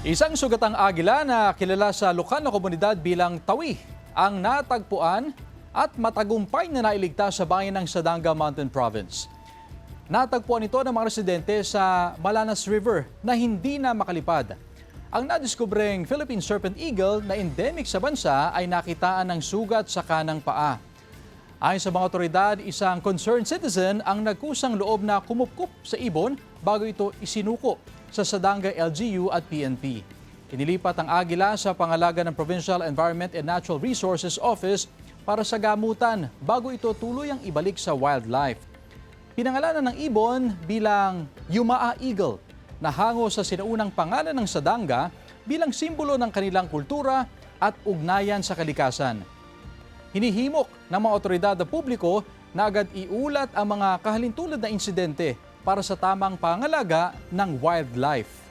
Isang sugatang agila na kilala sa lokal na komunidad bilang Tawi ang natagpuan at matagumpay na nailigtas sa bayan ng Sadanga Mountain Province. Natagpuan ito ng mga residente sa Malanas River na hindi na makalipad. Ang nadiskubreng Philippine Serpent Eagle na endemic sa bansa ay nakitaan ng sugat sa kanang paa. Ayon sa mga otoridad, isang concerned citizen ang nagkusang loob na kumupkup sa ibon bago ito isinuko sa Sadanga LGU at PNP. Inilipat ang agila sa pangalaga ng Provincial Environment and Natural Resources Office para sa gamutan bago ito tuluyang ibalik sa wildlife. Pinangalanan ng ibon bilang Yumaa Eagle na hango sa sinaunang pangalan ng Sadanga bilang simbolo ng kanilang kultura at ugnayan sa kalikasan. Hinihimok ng mga otoridad at publiko na agad iulat ang mga kahalintulad na insidente para sa tamang pangalaga ng wildlife.